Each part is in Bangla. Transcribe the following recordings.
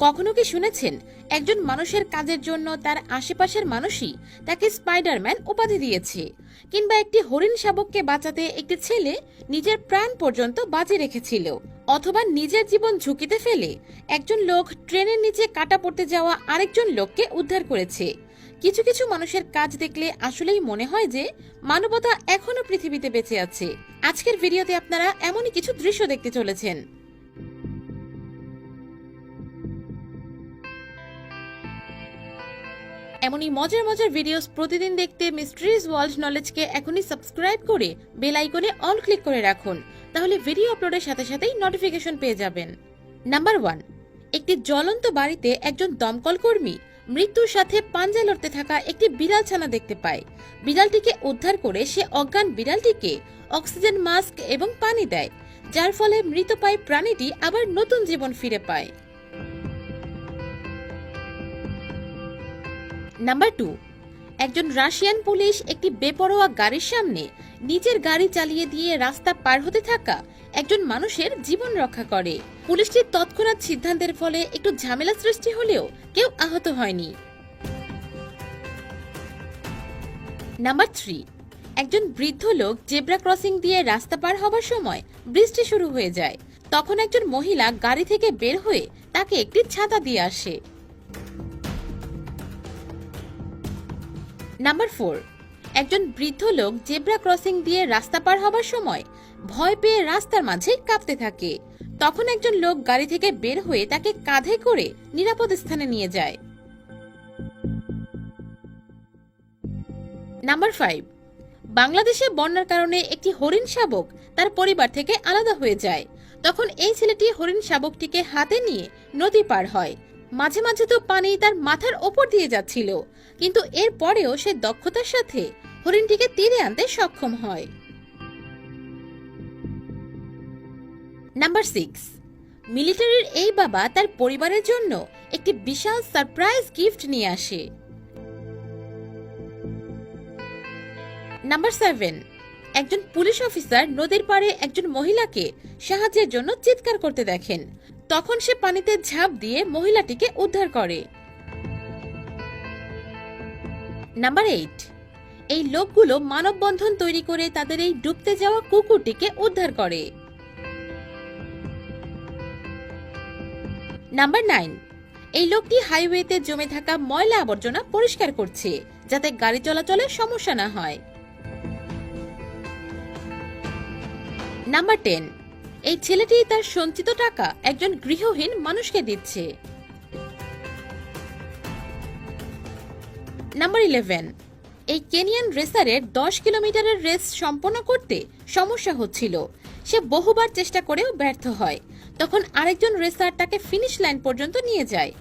কখনো কি শুনেছেন একজন মানুষের কাজের জন্য তার আশেপাশের মানুষই তাকে স্পাইডারম্যান উপাধি দিয়েছে, কিংবা একটি হরিণ শাবককে বাঁচাতে একটি ছেলে নিজের প্রাণ পর্যন্ত বাজি রেখেছিল, অথবা নিজের জীবন ঝুঁকিতে ফেলে একজন লোক ট্রেনের নিচে কাটা পড়তে যাওয়া আরেকজন লোককে উদ্ধার করেছে। কিছু কিছু মানুষের কাজ দেখলে আসলেই মনে হয় যে মানবতা এখনো পৃথিবীতে বেঁচে আছে। আজকের ভিডিওতে আপনারা এমনই কিছু দৃশ্য দেখতে চলেছেন। এমনই মজার মজার ভিডিওস প্রতিদিন দেখতে মিস্ট্রিজ ওয়ার্ল্ড নলেজকে এখনই সাবস্ক্রাইব করে বেল আইকনে অল ক্লিক করে রাখুন, তাহলে ভিডিও আপলোডের সাথে সাথেই নোটিফিকেশন পেয়ে যাবেন। নাম্বার 1, একটি জ্বলন্ত বাড়িতে একজন দমকল কর্মী মৃত্যুর সাথে পাঞ্জা লড়তে থাকা একটি বিড়াল ছানা দেখতে পায়। বিড়ালটিকে উদ্ধার করে সে অজ্ঞান বিড়ালটিকে অক্সিজেন মাস্ক এবং পানি দেয়, যার ফলে মৃতপ্রায় প্রাণীটি আবার নতুন জীবন ফিরে পায়। নাম্বার 2, একজন রাশিয়ান পুলিশ একটি বেপরোয়া গাড়ির সামনে নিজের গাড়ি চালিয়ে দিয়ে রাস্তা পার হতে থাকা একজন মানুষের জীবন রক্ষা করে। পুলিশটির তৎক্ষণাৎ সিদ্ধান্তের ফলে একটু ঝামেলা সৃষ্টি হলেও কেউ আহত হয়নি। নাম্বার 3, একজন বৃদ্ধ লোক জেব্রা ক্রসিং দিয়ে রাস্তা পার হবার সময় বৃষ্টি শুরু হয়ে যায়। তখন একজন মহিলা গাড়ি থেকে বের হয়ে তাকে একটি ছাতা দিয়ে আসে। নাম্বার 4, একজন বৃদ্ধ লোক জেব্রা ক্রসিং দিয়ে রাস্তা পার হবার সময় ভয় পেয়ে রাস্তার মাঝে কাঁপতে থাকে। তখন একজন লোক গাড়ি থেকে বের হয়ে তাকে কাঁধে করে নিরাপদ স্থানে নিয়ে যায়। নাম্বার 5, বাংলাদেশে বন্যার কারণে একটি হরিণ শাবক তার পরিবার থেকে আলাদা হয়ে যায়। তখন এই ছেলেটি হরিণ শাবকটিকে হাতে নিয়ে নদী পার হয়। মাঝে মাঝে তো পানি তার মাথার ওপর দিয়ে যাচ্ছিল, কিন্তু এর পরেও সে দক্ষতার সাথে হরিণটিকে তীরে আনতে সক্ষম হয়। নাম্বার 6, মিলিটারির এই বাবা তার পরিবারের জন্য একটি বিশাল সারপ্রাইজ গিফট নিয়ে আসে। নাম্বার 7, একজন পুলিশ অফিসার নদীর পাড়ে একজন মহিলাকে সাহায্যের জন্য চিৎকার করতে দেখেন। তখন সে পানিতে ঝাঁপ দিয়ে মহিলাটিকে উদ্ধার করে। নাম্বার 8, এই লোকগুলো মানববন্ধন তৈরি করে তাদের এই ডুবতে যাওয়া কুকুরটিকে উদ্ধার করে। নাম্বার 9, এই লোকটি হাইওয়েতে জমে থাকা ময়লা আবর্জনা পরিষ্কার করছে যাতে গাড়ি চলাচলে সমস্যা না হয়। নাম্বার 10, এই ছেলেটি তার সঞ্চিত টাকা একজন গৃহহীন মানুষকে দিচ্ছে। নাম্বার 11, এই কেনিয়ান রেসারের 10 কিলোমিটারের রেস সম্পন্ন করতে সমস্যা হচ্ছিল। সে বহুবার চেষ্টা করেও ব্যর্থ হয়। তখন আরেকজন রেসার তাকে ফিনিশ লাইন পর্যন্ত নিয়ে যায়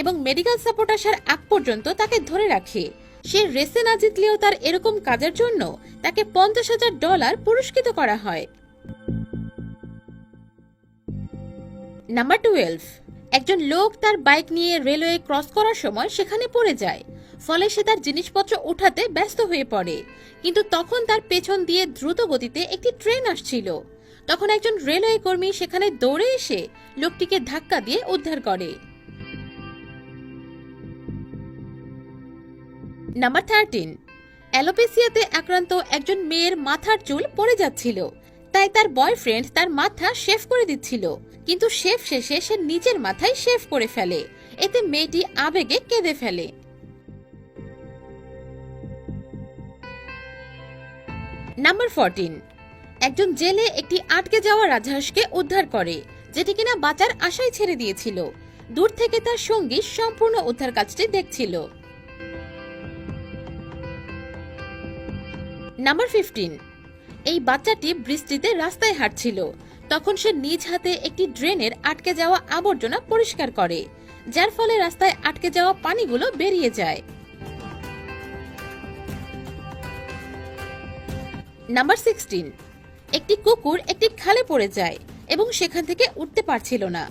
এবং মেডিকেল সাপোর্ট আসার আগ পর্যন্ত তাকে ধরে রাখে। সে রেসে না জিতলেও তার এরকম কাজের জন্য তাকে $50,000 পুরস্কৃত করা হয়। নাম্বার 12, একজন লোক তার বাইক নিয়ে রেলওয়ে ক্রস করার সময় সেখানে পড়ে যায়। ফলে সে তার জিনিসপত্র উঠাতে ব্যস্ত হয়ে পড়ে, কিন্তু তখন তার পেছন দিয়ে দ্রুত গতিতে একটি ট্রেন আসছিল। তখন একজন রেলওয়ে কর্মী সেখানে দৌড়ে এসে লোকটিকে ধাক্কা দিয়ে উদ্ধার করে। নাম্বার 13, অ্যালোপেসিয়াতে আক্রান্ত একজন মেয়ের মাথার চুল পড়ে যাচ্ছিল, তাই তার বয়ফ্রেন্ড তার মাথা শেভ করে দিচ্ছিল, কিন্তু শেভ শেষে সে নিজের মাথায় শেভ করে ফেলে। এতে মেয়েটি আবেগে কেঁদে ফেলে। নাম্বার 14, একজন জেলে একটি আটকে যাওয়া রাজহাঁসকে উদ্ধার করে, যেটি কিনা বাঁচার আশায় ছেড়ে দিয়েছিল। দূর থেকে তার সঙ্গী সম্পূর্ণ উদ্ধার কাজটি দেখছিল। নাম্বার 15, এই বাচ্চাটি বৃষ্টিতে রাস্তায় হাঁটছিল। তখন সে নিজ হাতে একটি ড্রেনের আটকে যাওয়া আবর্জনা পরিষ্কার করে, যার ফলে রাস্তায় আটকে যাওয়া পানিগুলো বেরিয়ে যায়। নাম্বার 16, একটি কুকুর একটি খালে পড়ে যায় এবং সেখান থেকে উঠতে পারছিল না।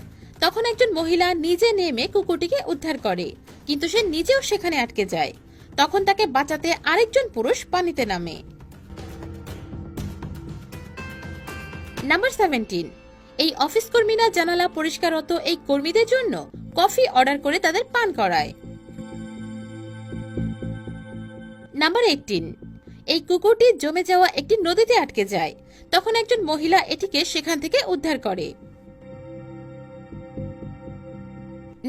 তখন একজন মহিলা নিজে নেমে কুকুরটিকে উদ্ধার করে, কিন্তু সে নিজেও সেখানে আটকে যায়। তখন তাকে বাঁচাতে আরেকজন পুরুষ পানিতে নামে। নাম্বার 17, এই অফিস কর্মীরা জানালা পরিষ্কাররত এই কর্মীদের জন্য কফি অর্ডার করে তাদের পান করায়। নাম্বার 18, এই কুকুরটি জমে যাওয়া একটি নদীতে আটকে যায়। তখন একজন মহিলা এটিকে সেখান থেকে উদ্ধার করে।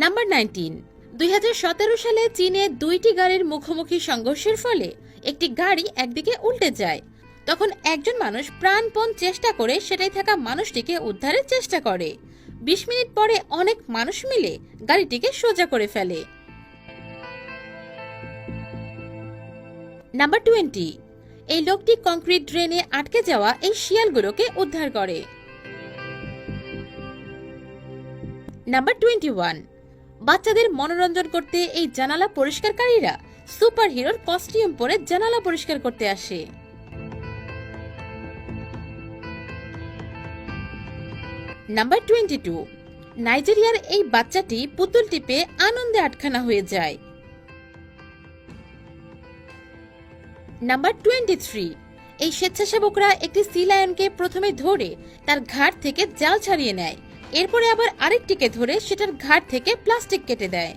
নাম্বার 19, 2017 সালে চীনে 2টি গাড়ির মুখোমুখি সংঘর্ষের ফলে একটি গাড়ি একদিকে উল্টে যায়। তখন একজন মানুষ প্রাণপণ চেষ্টা করে সেটাই থাকা মানুষটিকে উদ্ধারের চেষ্টা করে। 20 মিনিট পরে অনেক মানুষ মিলে গাড়িটিকে সোজা করে ফেলে। নাম্বার 20, এই লোকটি কংক্রিট ড্রেনে আটকে যাওয়া এই শিয়ালগুলোকে উদ্ধার করে। নাম্বার 21, বাচ্চাদের মনোরঞ্জন করতে এই জানালা পরিষ্কারকারীরা সুপার হিরোর কস্টিউম পরে জানালা পরিষ্কার করতে আসে। নাম্বার 22, নাইজেরিয়ার এই বাচ্চাটি পুতুল টিপে আনন্দে আটখানা হয়ে যায়। নাম্বার 23, এই স্বেচ্ছাসেবকরা একটি সি লায়নকে প্রথমে ধরে তার ঘাড় থেকে জাল ছাড়িয়ে নেয়, এরপরে আবার আরেকটিকে ধরে সেটার ঘাড় থেকে প্লাস্টিক কেটে দেয়।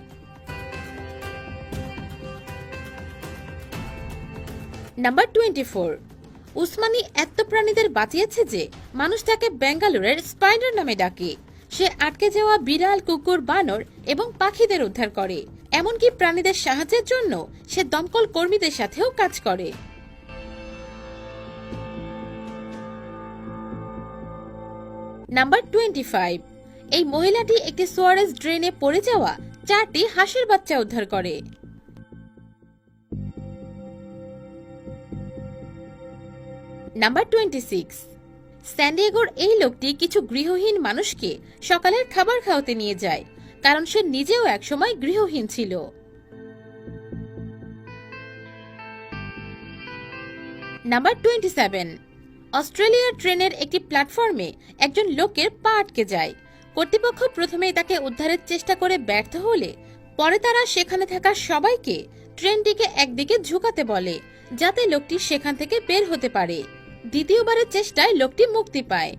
নাম্বার 24, উসমানী এত প্রাণীদের বাঁচিয়েছে যে মানুষ তাকে বেঙ্গালুরের স্পাইডার নামে ডাকে। সে আটকে যাওয়া বিড়াল, কুকুর, বানর এবং পাখিদের উদ্ধার করে। এমনকি প্রাণীদের সাহায্যের জন্য সে দমকল কর্মীদের সাথেও কাজ করে। নাম্বার 25, এই মহিলাটি একটি সোয়ারেজ ড্রেনে পড়ে যাওয়া 4টি হাঁসের বাচ্চা উদ্ধার করে। নাম্বার 26, স্যান্ডিয়েগোর এই লোকটি কিছু গৃহহীন মানুষকে সকালের খাবার খাওয়াতে নিয়ে যায়, কারণ সে নিজেও একসময় গৃহহীন ছিল। নাম্বার 27, অস্ট্রেলিয়ার ট্রেনের একটি প্ল্যাটফর্মে একজন লোকের পা আটকে যায়। কর্তৃপক্ষ প্রথমেই তাকে উদ্ধারের চেষ্টা করে ব্যর্থ হলে পরে তারা সেখানে থাকা সবাইকে ট্রেনটিকে একদিকে ঝুঁকাতে বলে, যাতে লোকটি সেখান থেকে বের হতে পারে। দ্বিতীয়বারের চেষ্টায় লোকটি মুক্তি পায়।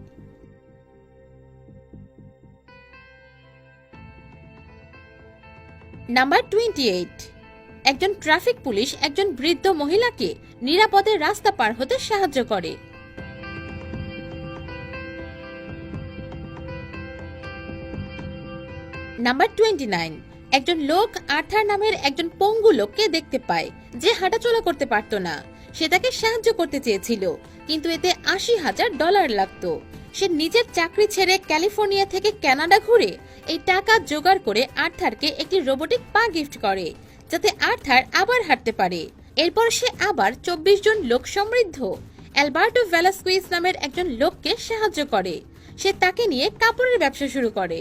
নাম্বার 28, একজন ট্রাফিক পুলিশ একজন বৃদ্ধ মহিলাকে নিরাপদে রাস্তা পার হতে সাহায্য করে। নাম্বার 29, একজন লোক আর্থার নামের একজন পঙ্গু লোককে দেখতে পায় যে হাঁটাচলা করতে পারত না। সে তাকে সাহায্য করতে চেয়েছিল, কিন্তু এতে $80,000 লাগতো। সে নিজের চাকরি ছেড়ে ক্যালিফোর্নিয়া থেকে কানাডা ঘুরে এই টাকা জোগাড় করে আর্থারকে একটি রোবোটিক পা গিফট করে, যাতে আর্থার আবার হাঁটতে পারে। এরপর সে আবার 24 জন লোক সমৃদ্ধ অ্যালবার্টো ভ্যালাস্কুইজ নামের একজন লোককে সাহায্য করে। সে তাকে নিয়ে কাপড়ের ব্যবসা শুরু করে।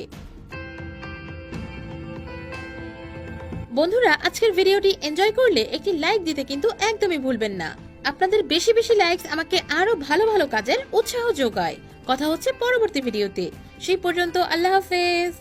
বন্ধুরা, আজকের ভিডিওটি এনজয় করলে একটি লাইক দিতে কিন্তু একদমই ভুলবেন না। আপনাদের বেশি বেশি লাইকস আমাকে আরো ভালো ভালো কাজের উৎসাহ যোগায়। কথা হচ্ছে পরবর্তী ভিডিওতে। সেই পর্যন্ত আল্লাহ হাফেজ।